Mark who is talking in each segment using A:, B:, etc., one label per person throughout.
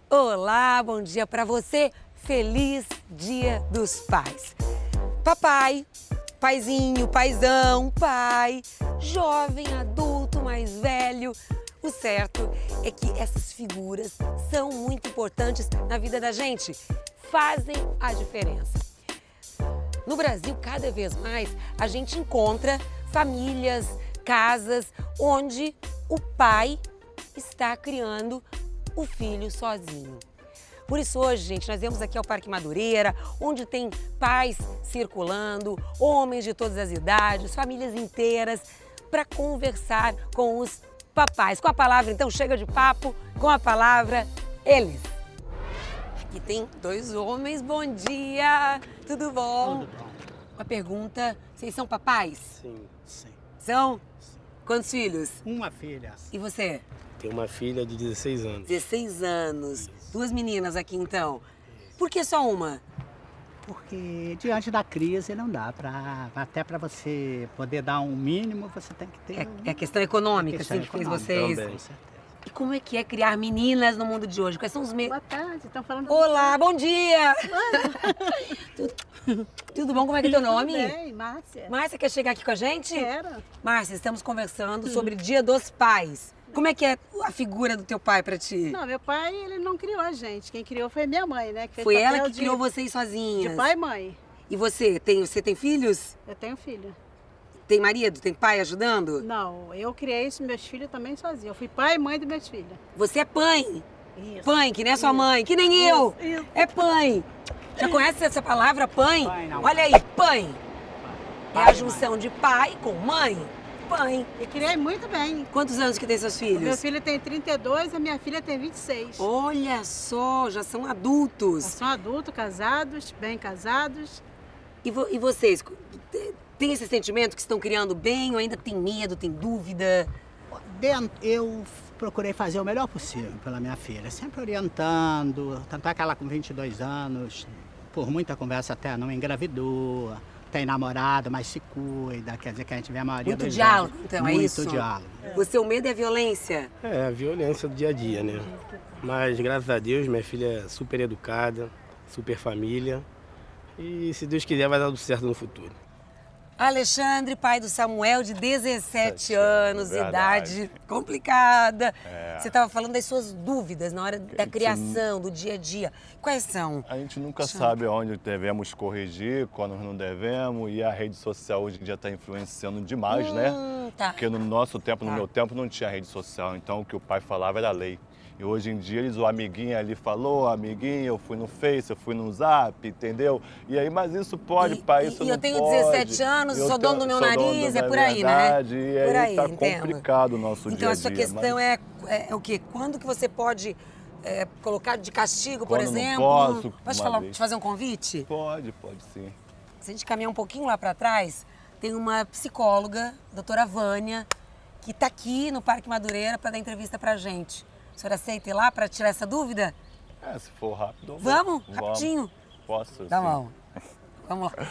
A: Olá, bom dia para você. Feliz Dia dos Pais. Papai, paizinho, paizão, pai, jovem, adulto, mais velho. O certo é que essas figuras são muito importantes na vida da gente, fazem a diferença. No Brasil, cada vez mais, a gente encontra famílias, casas, onde o pai está criando o filho sozinho. Por isso hoje, gente, nós viemos aqui ao Parque Madureira, onde tem pais circulando, homens de todas as idades, famílias inteiras, para conversar com os papais. Com a palavra, então, chega de papo, com a palavra, eles. Aqui tem dois homens, bom dia, tudo bom?
B: Tudo bom.
A: Uma pergunta, vocês são papais?
B: Sim. Sim.
A: São? Quantos filhos?
B: Uma filha.
A: E você?
C: Tenho uma filha de 16 anos.
A: 16 anos. Duas meninas aqui, então. Por que só uma?
B: Porque diante da crise não dá até para você poder dar um mínimo, você tem que ter.
A: É a questão econômica,
B: questão
A: assim, que fez
B: econômica,
A: vocês.
C: também.
B: Com certeza.
A: E como é que é criar meninas no mundo de hoje? Quais são os
D: Boa tarde, estão falando...
A: Olá, bom dia! Tudo bom? Como é que é teu nome?
D: Tudo bem, Márcia.
A: Márcia, quer chegar aqui com a gente?
D: Quero.
A: Márcia, estamos conversando sobre Dia dos Pais. Como é que é a figura do teu pai pra ti?
D: Não, meu pai, ele não criou a gente. Quem criou foi minha mãe, né? Que fez
A: Foi ela
D: papel
A: que criou vocês sozinhas.
D: De pai e mãe.
A: E você tem filhos?
D: Eu tenho filho.
A: Tem marido? Tem pai ajudando?
D: Não, eu criei os meus filhos também sozinha. Eu fui pai e mãe dos meus filhos.
A: Você é pai.
D: Isso.
A: Pai, que nem a sua mãe, que nem eu.
D: Isso.
A: É pai. Já conhece essa palavra, pai?
B: Pai, não.
A: Olha aí, pai. É
B: Pai
A: a
B: e
A: junção de pai com mãe. Pai.
D: E criei muito bem.
A: Quantos anos que tem seus
D: O meu
A: filhos?
D: filho tem 32, a minha filha tem 26.
A: Olha só, já são adultos.
D: Eles são adultos, casados, bem casados.
A: E vocês, tem esse sentimento que estão criando bem ou ainda tem medo, tem dúvida?
B: Eu procurei fazer o melhor possível pela minha filha, sempre orientando, tanto é que ela com 22 anos, por muita conversa até não engravidou, tem namorado, mas se cuida, quer dizer que a gente vê a maioria
A: Muito
B: dos
A: diálogo,
B: jovens.
A: então, é
B: Muito
A: isso?
B: diálogo.
A: O seu medo é violência?
C: É, a violência do dia a dia, né? Mas graças a Deus, minha filha é super educada, super família. E se Deus quiser, vai dar tudo certo no futuro.
A: Alexandre, pai do Samuel, de 17 anos,
E: verdade.
A: idade complicada. Você estava falando das suas dúvidas na hora da criação, do dia a dia. Quais são?
E: A gente nunca sabe onde devemos corrigir, quando não devemos, e a rede social hoje em dia está influenciando demais, né?
A: Tá.
E: Porque no nosso tempo, no
A: Tá.
E: meu tempo, não tinha rede social, então o que o pai falava era lei. E hoje em dia, o amiguinho ali falou, amiguinho, eu fui no Face, eu fui no Zap, entendeu? E aí, mas isso pode, pai, isso
A: e
E: não
A: eu tenho
E: pode.
A: 17 anos,
E: Eu
A: sou dono do meu
E: sou dono
A: nariz,
E: da
A: é por aí, né?
E: verdade, E
A: Por
E: aí tá
A: entendo.
E: complicado o nosso dia a dia.
A: Então a sua questão
E: mas
A: é o quê? Quando que você pode colocar de castigo, por
E: Quando não
A: exemplo?
E: posso,
A: Posso
E: uma vez.
A: te fazer um convite?
E: Pode sim.
A: Se a gente caminhar um pouquinho lá para trás, tem uma psicóloga, doutora Vânia, que está aqui no Parque Madureira para dar entrevista para a gente. A senhora aceita ir lá para tirar essa dúvida?
E: Se for rápido, eu vou.
A: Vamos? Rapidinho.
E: Posso,
A: Dá a
E: sim.
A: mão. Vamos lá.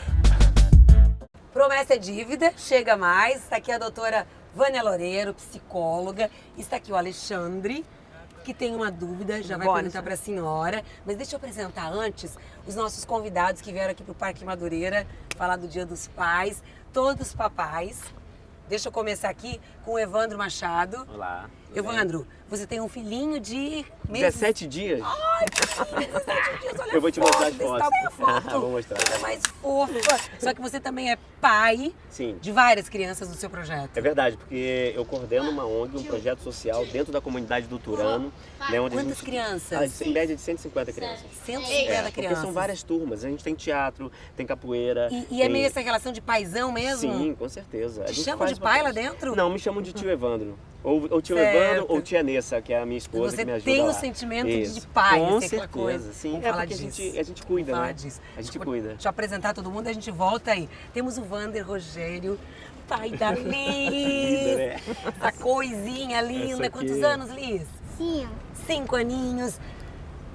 A: Promessa é dívida, chega mais. Está aqui a doutora Vânia Loureiro, psicóloga. Está aqui o Alexandre, que tem uma dúvida, já vai perguntar para a senhora. Mas deixa eu apresentar antes os nossos convidados que vieram aqui para o Parque Madureira falar do Dia dos Pais, todos papais. Deixa eu começar aqui com o Evandro Machado.
F: Olá.
A: Evandro, você tem um filhinho de meses.
F: 17 dias.
A: Ai, 17 dias, olha
F: Eu vou te mostrar as
A: desse
F: fotos.
A: tamanho, foto.
F: Vou mostrar.
A: Ela é mais fofa. Só que você também é pai
F: Sim.
A: de várias crianças do seu projeto.
F: É verdade, porque eu coordeno uma ONG, um projeto social dentro da comunidade do Turano. Né, onde
A: Quantas crianças?
F: Em média de 150 crianças.
A: 150
F: Porque
A: crianças.
F: são várias turmas. A gente tem teatro, tem capoeira.
A: E é meio essa relação de paizão mesmo?
F: Sim, com certeza. A
A: Te
F: gente
A: chamam
F: faz
A: de pai lá
F: papéis.
A: dentro?
F: Não, me chamam de tio Evandro. Ou tio
A: Certo.
F: Evandro ou tia Nessa, que é a minha esposa
A: Você
F: que me ajuda
A: tem
F: lá.
A: o sentimento
F: Isso.
A: de pai,
F: Com
A: assim, aquela
F: certeza,
A: coisa.
F: sim.
A: Vamos
F: É
A: falar
F: porque
A: disso.
F: a gente cuida,
A: Vamos falar
F: né?
A: disso.
F: A gente
A: Deixa eu-
F: cuida.
A: Deixa eu apresentar todo mundo, a gente volta aí. Temos o Vander Rogério, pai da Liz.
F: né?
A: Essa coisinha linda.
C: Essa aqui-
A: Quantos anos, Liz?
G: 5.
A: 5 aninhos.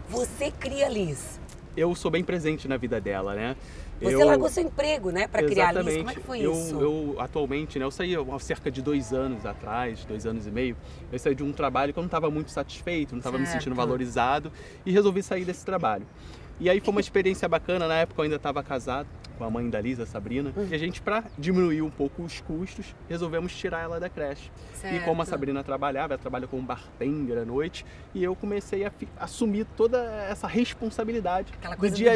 A: Você cria Liz.
H: Eu sou bem presente na vida dela, né?
A: Você largou seu emprego, né, para criar a Liz.
G: Exatamente.
A: Como é que foi
G: eu,
A: isso?
G: Eu, atualmente, né, eu saí há cerca de 2 anos atrás, 2 anos e meio, eu saí de um trabalho que eu não estava muito satisfeito, não estava me sentindo valorizado e resolvi sair desse trabalho. E aí foi uma experiência bacana, na época eu ainda estava casado com a mãe da Liz, a Sabrina, e a gente, para diminuir um pouco os custos, resolvemos tirar ela da creche.
A: Certo.
G: E como a Sabrina trabalhava, ela trabalha como bartender à noite, e eu comecei a assumir toda essa responsabilidade
A: Aquela coisa
G: do dia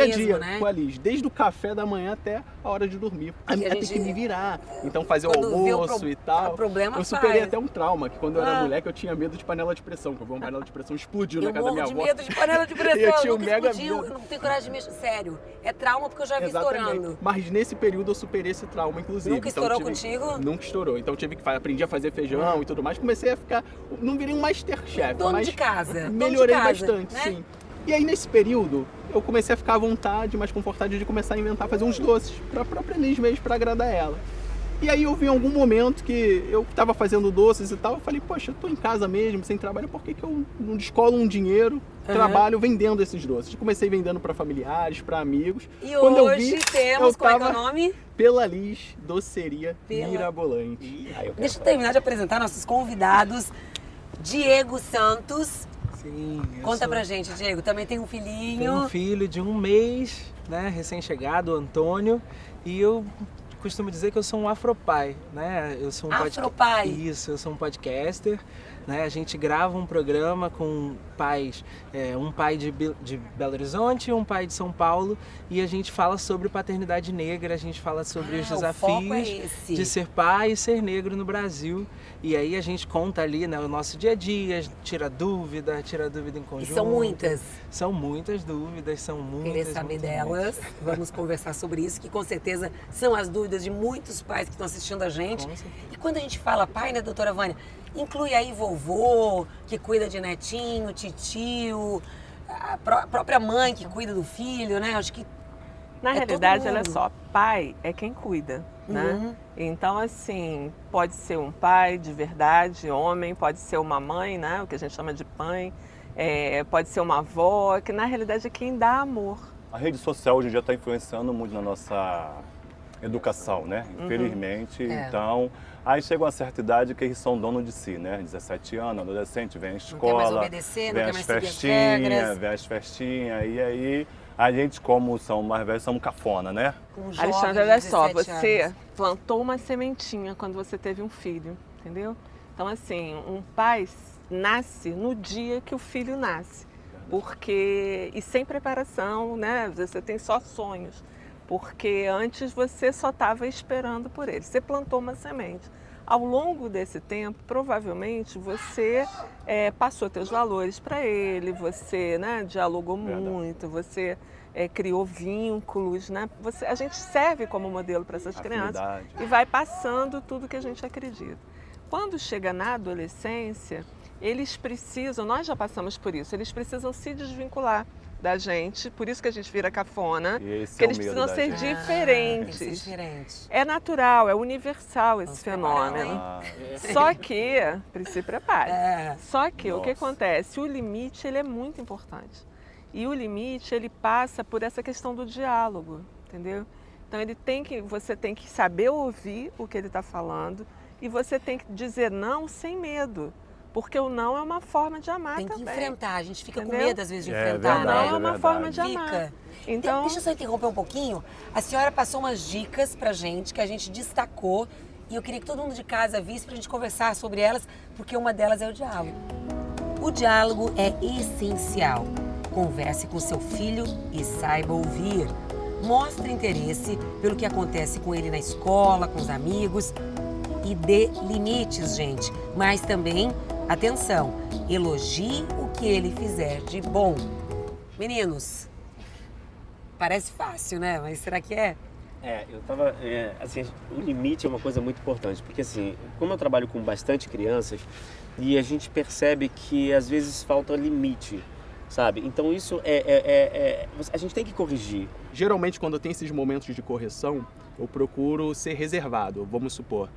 G: a dia
A: mesmo, né?
G: com a Liz, desde o café da manhã até a hora de dormir. A
A: gente-
G: tem que me virar, então fazer o
A: Quando vê o
G: almoço e tal.
A: o problema
G: eu superei
A: faz.
G: até um trauma, que quando eu era moleque eu tinha medo de panela de pressão, que eu vi uma panela de pressão explodiu
A: Eu
G: na casa da
A: morro
G: minha
A: de
G: avó.
A: medo de panela de pressão,
G: Eu tinha um
A: nunca
G: mega
A: explodiu,
G: medo.
A: eu não tenho coragem de mexer. Sério, é trauma porque eu já vi
G: Exatamente.
A: estourando.
G: Mas nesse período eu superei esse trauma, inclusive.
A: Nunca
G: Então,
A: estourou
G: tive-
A: contigo?
G: Nunca estourou. Então tive que aprendi a fazer feijão e tudo mais. Comecei a ficar. Não virei um Masterchef,
A: Dono
G: mas
A: de casa.
G: melhorei
A: dono de casa,
G: bastante,
A: né?
G: sim. E aí nesse período eu comecei a ficar à vontade, mais confortável de começar a inventar, fazer uns doces pra própria Liz mesmo, pra agradar ela. E aí eu vi em algum momento que eu tava fazendo doces e tal, eu falei, poxa, eu tô em casa mesmo, sem trabalho, por que que eu não descolo um dinheiro, trabalho vendendo esses doces? Comecei vendendo pra familiares, pra amigos.
A: E
G: Quando eu
A: hoje
G: vi,
A: temos,
G: eu
A: como é que é o
G: tava
A: nome?
G: Pela Liz, doceria
A: Pela-
G: Mirabolante.
A: Deixa eu terminar de apresentar nossos convidados. Diego Santos.
H: Sim,
A: Conta pra gente, Diego. Também tem um filhinho.
H: Tenho um filho de 1 mês, né, recém-chegado, o Antônio, e eu costumo dizer que eu sou um afropai, né? Eu sou um
A: Afropai.
H: Isso, eu sou um podcaster, né? A gente grava um programa com pais, um pai de Belo Horizonte e um pai de São Paulo, e a gente fala sobre paternidade negra, a gente fala sobre os
A: o foco é
H: desafios
A: esse.
H: de ser pai e ser negro no Brasil. E aí a gente conta ali, né, o nosso dia a dia, tira dúvida em
A: E
H: conjunto.
A: são muitas.
H: São muitas dúvidas, são muitas.
A: Querer saber
H: muitas,
A: delas. Vamos conversar sobre isso, que com certeza são as dúvidas de muitos pais que estão assistindo a gente.
H: Com certeza.
A: E quando a gente fala pai, né, doutora Vânia? Inclui aí vovô, que cuida de netinho, titio, a própria mãe que cuida do filho, né? Acho que
I: Na
A: todo
I: realidade, olha
A: mundo.
I: só, pai é quem cuida, né? Então, assim, pode ser um pai de verdade, homem, pode ser uma mãe, né? O que a gente chama de mãe, pode ser uma avó, que na realidade é quem dá amor.
E: A rede social hoje em dia está influenciando muito na nossa educação, né? Infelizmente.
A: É.
E: Então, aí chega uma certa idade que eles são donos de si, né? 17 anos, adolescente, vem à
A: Não quer
E: escola,
A: mais obedecer, não
E: vem
A: quer
E: as
A: mais seguir as
E: festinhas,
A: regras.
E: vem as festinhas, e aí a gente, como são mais velhos, somos cafona, né?
A: Com um jovem
I: Alexandre,
A: de
I: olha só,
A: 17
I: você
A: anos.
I: plantou uma sementinha quando você teve um filho, entendeu? Então, assim, um pai nasce no dia que o filho nasce, porque e sem preparação, né? Você tem só sonhos, porque antes você só estava esperando por ele. Você plantou uma semente. Ao longo desse tempo, provavelmente você passou teus valores para ele, você, né, dialogou muito, você criou vínculos, né? A gente serve como modelo para essas crianças
E: Afinidade.
I: e vai passando tudo que a gente acredita. Quando chega na adolescência, eles precisam, nós já passamos por isso, eles precisam se desvincular da gente, por isso que a gente vira cafona,
E: E esse
I: porque
E: é o
I: eles
E: medo
I: precisam
E: da
I: ser
E: gente.
A: Tem que
I: diferentes.
A: ser diferente.
I: É natural, é universal esse fenômeno.
E: Ah,
I: Só que, se prepare. Só que o que
E: Nossa.
I: acontece? O limite ele é muito importante. E o limite ele passa por essa questão do diálogo, entendeu? Então você tem que saber ouvir o que ele está falando e você tem que dizer não sem medo. Porque o não é uma forma de amar
A: Tem que
I: também.
A: enfrentar, a gente fica com
I: Entendeu?
A: medo às vezes de
E: É
A: enfrentar,
E: verdade,
I: Não
A: né?
I: é uma
E: verdade.
I: forma de
A: Fica.
I: amar. Então,
A: Deixa eu só interromper um pouquinho. A senhora passou umas dicas pra gente que a gente destacou e eu queria que todo mundo de casa visse pra gente conversar sobre elas, porque uma delas é o diálogo. O diálogo é essencial. Converse com seu filho e saiba ouvir. Mostre interesse pelo que acontece com ele na escola, com os amigos e dê limites, gente. Mas também, atenção, elogie o que ele fizer de bom. Meninos, parece fácil, né? Mas será que é?
F: Eu tava, assim, o limite é uma coisa muito importante, porque assim, como eu trabalho com bastante crianças, e a gente percebe que às vezes falta limite, sabe? Então isso a gente tem que corrigir.
G: Geralmente, quando eu tenho esses momentos de correção, eu procuro ser reservado. Vamos supor,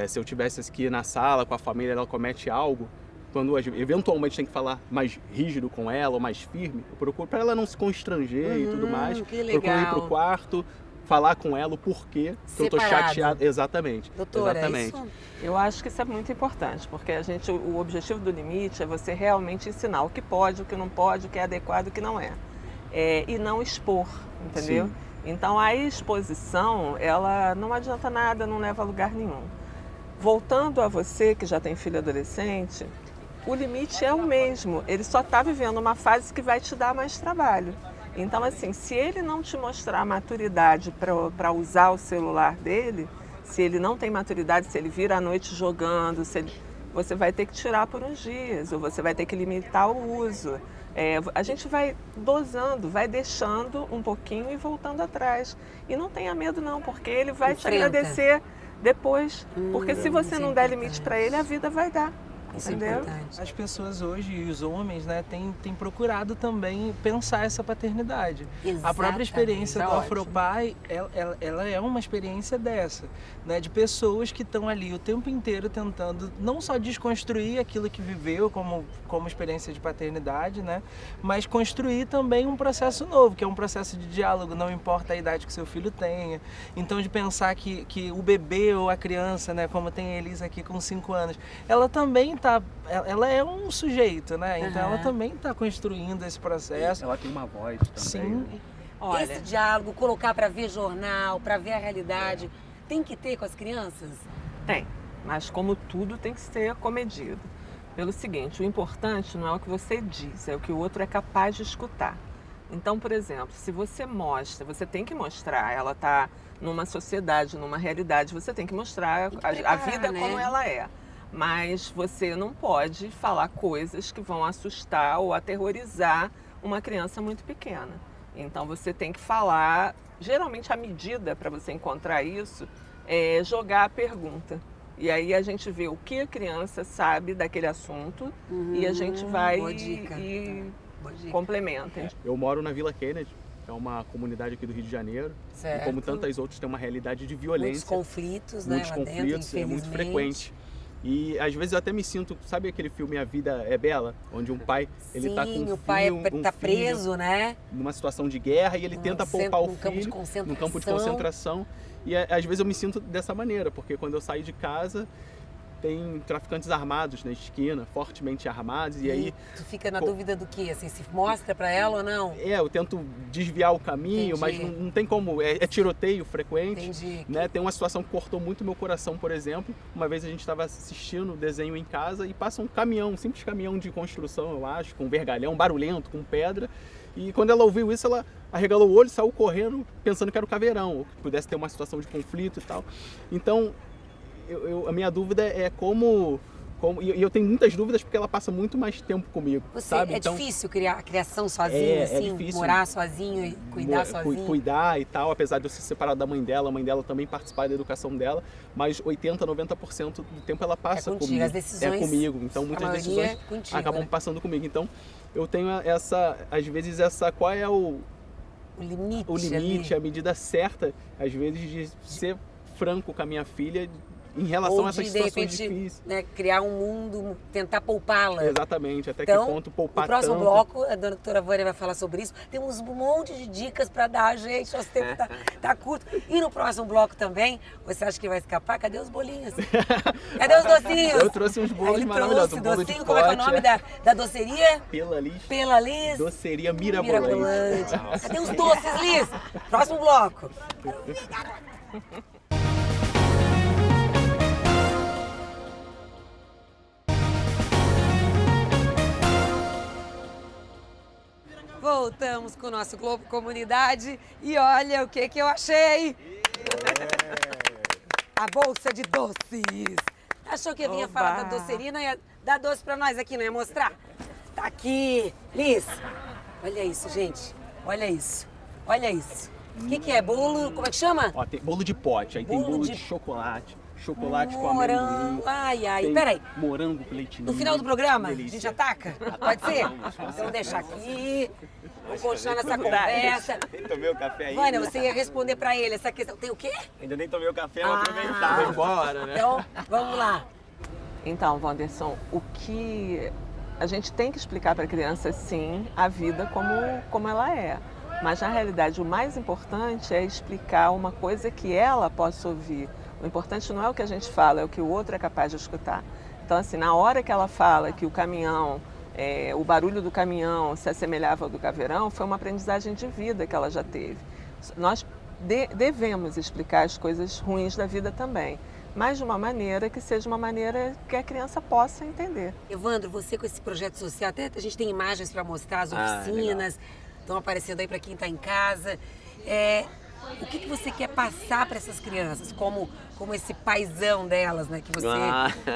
G: se eu tivesse aqui na sala com a família, ela comete algo, quando eventualmente tem que falar mais rígido com ela ou mais firme, eu procuro para ela não se constranger e tudo mais.
A: Que legal.
G: Procuro ir pro quarto, falar com ela o porquê que eu tô chateado. Exatamente.
A: Doutora,
G: exatamente.
A: Isso...
I: Eu acho que isso é muito importante, porque o objetivo do limite é você realmente ensinar o que pode, o que não pode, o que é adequado, o que não é. E não expor, entendeu?
G: Sim.
I: Então a exposição, ela não adianta nada, não leva a lugar nenhum. Voltando a você que já tem filho adolescente, o limite é o mesmo, ele só está vivendo uma fase que vai te dar mais trabalho. Então assim, se ele não te mostrar maturidade para usar o celular dele, se ele não tem maturidade, se ele vira à noite jogando, você vai ter que tirar por uns dias, ou você vai ter que limitar o uso. A gente vai dosando, vai deixando um pouquinho e voltando atrás. E não tenha medo não, porque ele vai te agradecer depois. Porque se você não der limite para ele, a vida vai dar.
A: Isso
I: entendeu?
A: é importante.
H: As pessoas hoje, e os homens, né, têm procurado também pensar essa paternidade.
A: Exatamente.
H: A própria experiência
A: Tá
H: do
A: ótimo.
H: Afropai, ela é uma experiência dessa, né, de pessoas que estão ali o tempo inteiro tentando não só desconstruir aquilo que viveu como experiência de paternidade, né, mas construir também um processo novo, que é um processo de diálogo, não importa a idade que seu filho tenha. Então, de pensar que o bebê ou a criança, né, como tem a Elisa aqui com 5 anos, ela também ela é um sujeito, né? Então ela também está construindo esse processo.
G: Ela tem uma voz também.
H: Sim.
A: Olha, esse diálogo, colocar para ver jornal, para ver a realidade, tem que ter com as crianças?
I: Tem, mas como tudo tem que ser comedido. Pelo seguinte, o importante não é o que você diz, é o que o outro é capaz de escutar. Então, por exemplo, se você mostra, você tem que mostrar, ela está numa sociedade, numa realidade, você tem que mostrar a vida como ela é. Mas você não pode falar coisas que vão assustar ou aterrorizar uma criança muito pequena. Então você tem que falar, geralmente a medida para você encontrar isso é jogar a pergunta. E aí a gente vê o que a criança sabe daquele assunto e a gente vai e complementa.
G: Eu moro na Vila Kennedy, é uma comunidade aqui do Rio de Janeiro.
A: Certo.
G: E como tantas outras, tem uma realidade de violência.
A: Muitos conflitos,
G: muitos
A: né?
G: conflitos,
A: lá dentro,
G: é muito frequente. E às vezes eu até me sinto, sabe aquele filme A Vida é Bela? Onde um pai, ele tá com
A: o pai tá preso, né?
G: Numa situação de guerra e ele tenta poupar o filho
A: num
G: campo de concentração. E às vezes eu me sinto dessa maneira, porque quando eu saio de casa, tem traficantes armados na esquina, fortemente armados, e aí...
A: Tu fica na dúvida do quê? Assim, se mostra pra ela ou não?
G: Eu tento desviar o caminho, mas não tem como, é tiroteio frequente.
A: Entendi.
G: Né? Tem uma situação que cortou muito meu coração, por exemplo. Uma vez a gente estava assistindo o desenho em casa e passa um caminhão, um simples caminhão de construção, eu acho, com vergalhão, barulhento, com pedra. E quando ela ouviu isso, ela arregalou o olho, saiu correndo, pensando que era o caveirão, ou que pudesse ter uma situação de conflito e tal. Então, a minha dúvida é como... E eu tenho muitas dúvidas porque ela passa muito mais tempo comigo, sabe?
A: É
G: então,
A: difícil criar a criação sozinho, assim?
G: Difícil.
A: Morar sozinho e cuidar sozinho?
G: Cuidar e tal, apesar de eu ser separado da mãe dela, a mãe dela também participar da educação dela, mas 80%, 90% do tempo ela passa comigo.
A: As decisões,
G: comigo, então muitas decisões acabam passando comigo. Então eu tenho às vezes qual é o limite, a medida certa, às vezes, de ser franco com a minha filha em relação a essas situações difíceis.
A: Né, criar um mundo, tentar poupá-la.
G: Exatamente, até
A: então,
G: que ponto poupar
A: no próximo
G: tanto.
A: bloco, a doutora Vânia vai falar sobre isso. Temos um monte de dicas para dar, gente, nosso tempo tá curto. E no próximo bloco também, você acha que vai escapar? Cadê os bolinhos? Cadê os docinhos?
G: Eu trouxe uns bolos maravilhosos.
A: Docinho, como é que é o nome da doceria?
G: Pela Liz. Doceria Mirabolante.
A: Cadê os doces, Liz? Próximo bloco. Voltamos com o nosso Globo Comunidade e olha o que eu achei! A bolsa de doces! Achou que eu vinha falar da doceria, não ia dar doce pra nós aqui, não ia mostrar? Tá aqui! Liz, olha isso, gente, olha isso, olha isso. O que é? Bolo, como é que chama?
G: Ó, tem bolo de pote, aí tem bolo de chocolate com
A: morango.
G: Ai,
A: peraí.
G: Morango com leite ninho.
A: No final do programa,
G: delícia.
A: a gente ataca? Pode ser? Então deixa aqui, vou continuar nessa conversa.
J: Nem tomei o café ainda.
A: Vânia, você ia responder pra ele essa questão. Tem o quê?
J: Ainda nem tomei o café, vou aproveitar.
G: Vai embora, né?
A: Então, vamos lá.
I: Então, Wanderson, o que a gente tem que explicar para a criança, sim, a vida como ela é. Mas, na realidade, o mais importante é explicar uma coisa que ela possa ouvir. O importante não é o que a gente fala, é o que o outro é capaz de escutar. Então, assim, na hora que ela fala que o caminhão, o barulho do caminhão se assemelhava ao do caveirão, foi uma aprendizagem de vida que ela já teve. Nós devemos explicar as coisas ruins da vida também, mas de uma maneira que seja uma maneira que a criança possa entender.
A: Evandro, você com esse projeto social, até a gente tem imagens para mostrar, as oficinas estão aparecendo aí para quem está em casa. O que você quer passar para essas crianças, como esse paizão delas, né? Que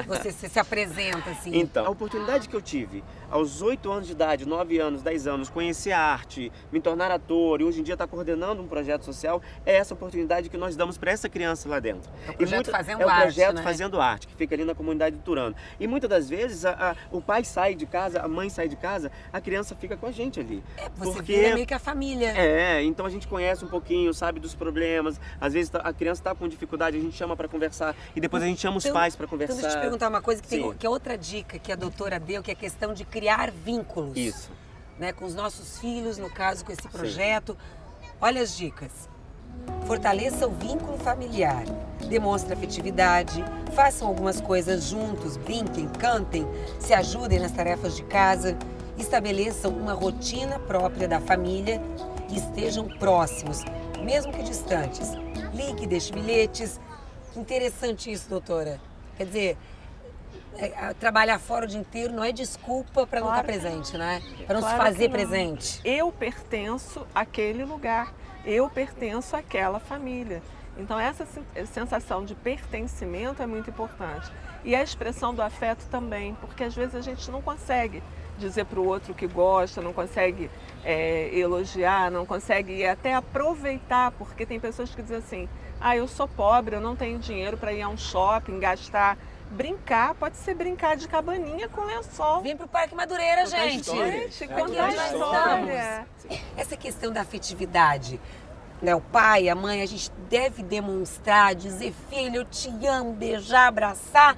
A: você se apresenta, assim.
F: Então, a oportunidade que eu tive aos 8 anos de idade, 9 anos, 10 anos, conhecer a arte, me tornar ator e hoje em dia estar coordenando um projeto social, é essa oportunidade que nós damos para essa criança lá dentro.
A: É o projeto Fazendo
F: Arte. É o projeto
A: né?
F: Fazendo Arte, que fica ali na comunidade do Turano. E muitas das vezes o pai sai de casa, a mãe sai de casa, a criança fica com a gente ali.
A: Você vira meio que a família.
F: Então a gente conhece um pouquinho, sabe dos problemas. Às vezes a criança está com dificuldade, a gente chama para conversar e depois a gente chama os pais para conversar.
A: Então deixa eu te perguntar uma coisa que é outra dica que a doutora deu, que é a questão de criar vínculos.
F: Isso.
A: Né, com os nossos filhos, no caso com esse projeto. Olha as dicas. Fortaleça o vínculo familiar, demonstre afetividade, façam algumas coisas juntos, brinquem, cantem, se ajudem nas tarefas de casa, estabeleçam uma rotina própria da família e estejam próximos, mesmo que distantes. Ligue, deixe bilhetes. Interessante isso, doutora. Quer dizer, trabalhar fora o dia inteiro não é desculpa para não estar presente, né? Para não se fazer presente.
I: Eu pertenço àquele lugar, eu pertenço àquela família. Então essa sensação de pertencimento é muito importante. E a expressão do afeto também, porque às vezes a gente não consegue dizer para o outro que gosta, não consegue elogiar, não consegue até aproveitar, porque tem pessoas que dizem assim, eu sou pobre, eu não tenho dinheiro para ir a um shopping, gastar. Brincar, pode ser brincar de cabaninha com lençol.
A: Vem pro Parque Madureira, gente.
I: Contar história.
A: Essa questão da afetividade, né? O pai, a mãe, a gente deve demonstrar, dizer, filho, eu te amo, beijar, abraçar.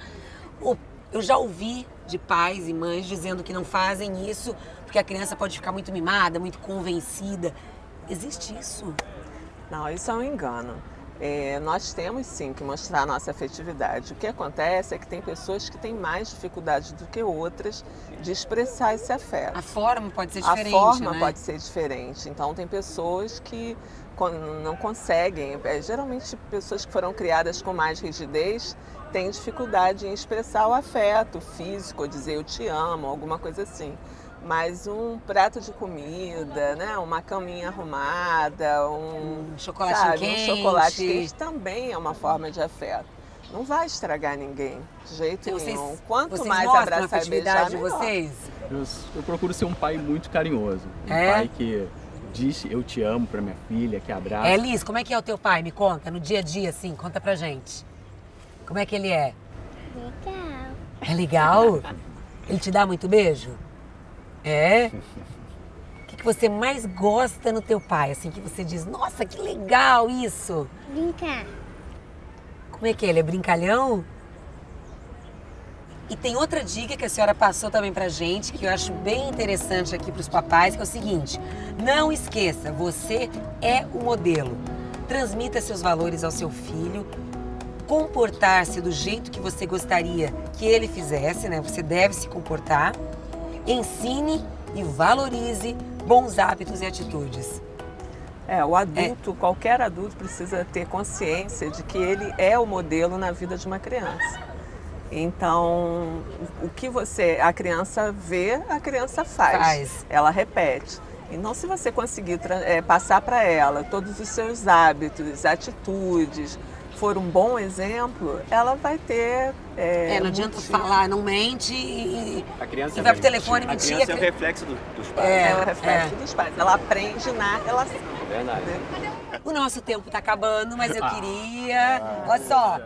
A: Eu já ouvi de pais e mães dizendo que não fazem isso porque a criança pode ficar muito mimada, muito convencida. Existe isso?
I: Não, isso é um engano. Nós temos sim que mostrar a nossa afetividade. O que acontece é que tem pessoas que têm mais dificuldade do que outras de expressar esse afeto.
A: A forma pode ser diferente,
I: A forma
A: né?
I: pode ser diferente. Então tem pessoas que não conseguem, geralmente pessoas que foram criadas com mais rigidez têm dificuldade em expressar o afeto físico, dizer eu te amo, alguma coisa assim. Mas um prato de comida, né? Uma caminha arrumada, um
A: chocolate quente.
I: Um chocolate quente também é uma forma de afeto. Não vai estragar ninguém, de jeito nenhum. Quanto mais abraçar e beijar,
A: de vocês?
G: Eu procuro ser um pai muito carinhoso. Um pai que diz eu te amo pra minha filha, que abraça.
A: Liz, como é que é o teu pai? Me conta, no dia a dia, assim, conta pra gente. Como é que ele é?
J: Legal.
A: É legal? Ele te dá muito beijo? O que você mais gosta no teu pai? Assim, que você diz, nossa, que legal isso.
J: Brincar.
A: Como é que ele é? Brincalhão? E tem outra dica que a senhora passou também pra gente, que eu acho bem interessante aqui pros papais, que é o seguinte, não esqueça, você é o modelo. Transmita seus valores ao seu filho, comportar-se do jeito que você gostaria que ele fizesse, né? Você deve se comportar. Ensine e valorize bons hábitos e atitudes.
I: O adulto, qualquer adulto precisa ter consciência de que ele é o modelo na vida de uma criança. Então, o que a criança vê, a criança faz. Ela repete. Então, se você conseguir passar para ela todos os seus hábitos, atitudes, for um bom exemplo, ela vai ter...
A: não adianta falar, não mente e
F: vai
A: pro telefone mentir.
F: A criança é o reflexo dos pais.
I: É o reflexo dos pais. Ela aprende na relação.
F: Verdade.
A: O nosso tempo tá acabando, mas eu queria... Olha só,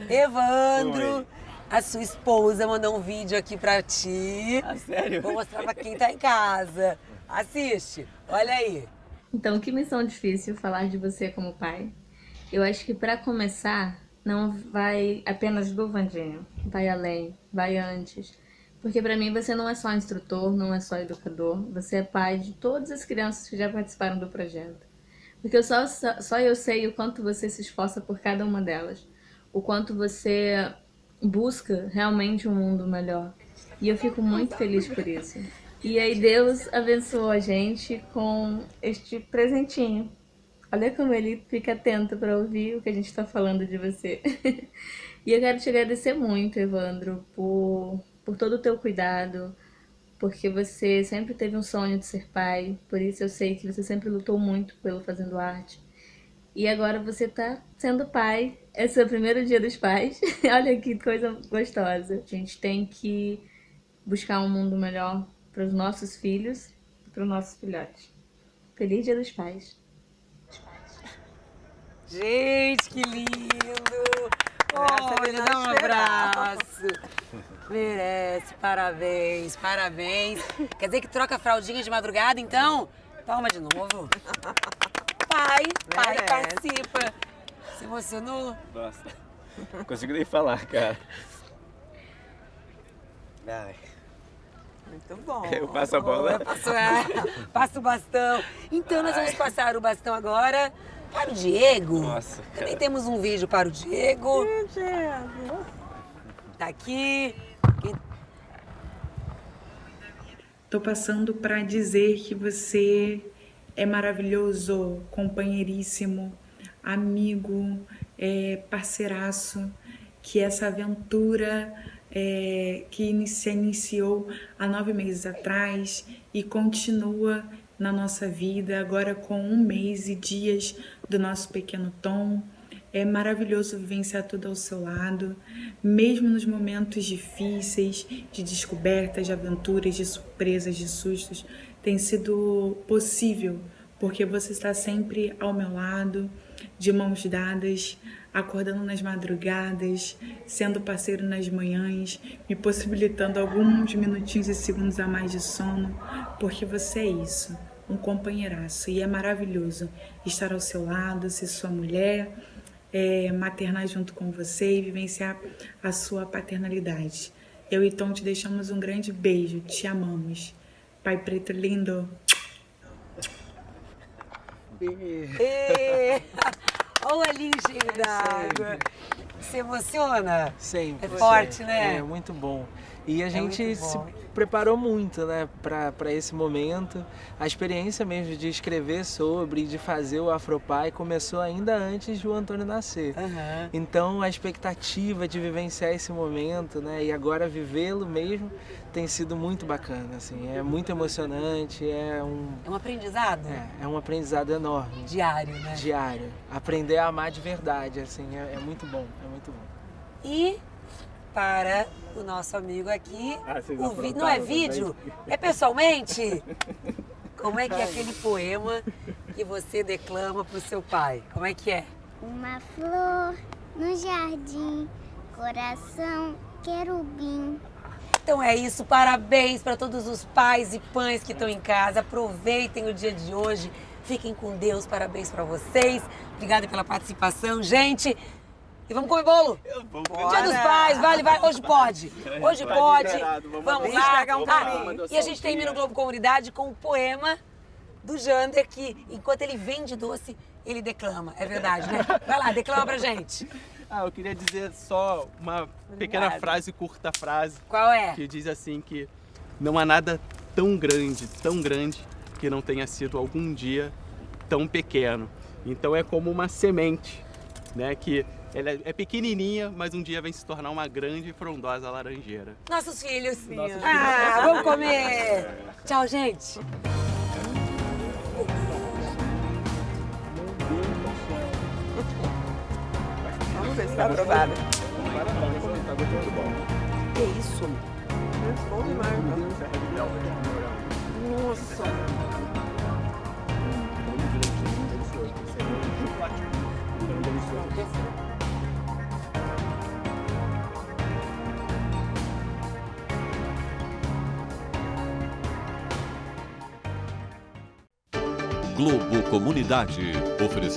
A: Evandro, a sua esposa mandou um vídeo aqui pra ti.
F: Sério?
A: Vou mostrar pra quem tá em casa. Assiste, olha aí.
J: Então, que missão difícil falar de você como pai. Eu acho que para começar,
K: não vai apenas do Vandinho, vai além, vai antes. Porque para mim você não é só instrutor, não é só educador, você é pai de todas as crianças que já participaram do projeto. Porque só eu sei o quanto você se esforça por cada uma delas, o quanto você busca realmente um mundo melhor. E eu fico muito feliz por isso. E aí Deus abençoou a gente com este presentinho. Olha como ele fica atento para ouvir o que a gente está falando de você. E eu quero te agradecer muito, Evandro, por todo o teu cuidado, porque você sempre teve um sonho de ser pai, por isso eu sei que você sempre lutou muito pelo Fazendo Arte. E agora você está sendo pai, esse é o primeiro dia dos pais. Olha que coisa gostosa. A gente tem que buscar um mundo melhor para os nossos filhos e para os nossos filhotes. Feliz Dia dos Pais.
A: Gente, que lindo! Olha, dá um abraço. Merece, parabéns, parabéns. Quer dizer que troca a fraldinha de madrugada, então? Toma de novo. Pai participa. Se emocionou?
F: Nossa, não consigo nem falar, cara. Ai.
I: Muito bom.
F: Eu passo a bola.
A: Passa o bastão. Então nós vamos passar o bastão agora para o Diego.
F: Nossa, cara.
A: Também temos um vídeo para o Diego.
I: Diego.
A: Tá aqui.
L: Tô passando para dizer que você é maravilhoso, companheiríssimo, amigo, parceiraço, que essa aventura que se iniciou há 9 meses atrás e continua na nossa vida, agora com 1 mês e dias do nosso pequeno Tom. É maravilhoso vivenciar tudo ao seu lado, mesmo nos momentos difíceis, de descobertas, de aventuras, de surpresas, de sustos. Tem sido possível, porque você está sempre ao meu lado, de mãos dadas, acordando nas madrugadas, sendo parceiro nas manhãs, me possibilitando alguns minutinhos e segundos a mais de sono, porque você é isso, um companheiraço. E é maravilhoso estar ao seu lado, ser sua mulher, maternar junto com você e vivenciar a sua paternalidade. Eu e Tom te deixamos um grande beijo, te amamos. Pai preto lindo.
A: Olha o olhinho cheio d'água. Se emociona?
H: Sempre.
A: É forte, né?
H: É muito bom. E a gente se preparou muito, né, para esse momento. A experiência mesmo de escrever sobre, de fazer o Afropai começou ainda antes de o Antônio nascer.
A: Uhum.
H: Então a expectativa de vivenciar esse momento, né, e agora vivê-lo mesmo, tem sido muito bacana, assim. É muito emocionante, é um
A: aprendizado?
H: É um aprendizado enorme.
A: Diário, né?
H: Diário. Aprender a amar de verdade, assim, é muito bom, é muito bom.
A: E para o nosso amigo aqui, não é vídeo? É pessoalmente? Como é que é aquele poema que você declama para o seu pai? Como é que é?
J: Uma flor no jardim, coração querubim.
A: Então é isso, parabéns para todos os pais e pães que estão em casa. Aproveitem o dia de hoje, fiquem com Deus, parabéns para vocês. Obrigada pela participação, gente. E vamos comer bolo? Dia dos Pais, vale, hoje pode. Hoje pode. Vamos lá. E a gente termina o Globo Comunidade com um poema do Jander, que enquanto ele vende doce, ele declama. É verdade, né? Vai lá, declama pra gente.
G: Eu queria dizer só uma pequena frase, curta frase.
A: Qual é?
G: Que diz assim que não há nada tão grande, que não tenha sido algum dia tão pequeno. Então é como uma semente, né, que ela é pequenininha, mas um dia vai se tornar uma grande e frondosa laranjeira.
A: Nossos filhos. Vamos comer. Tchau, gente.
I: Vamos ver se tá aprovada.
A: Que isso?
I: É bom demais, Nossa.
M: Globo Comunidade. Oferecimento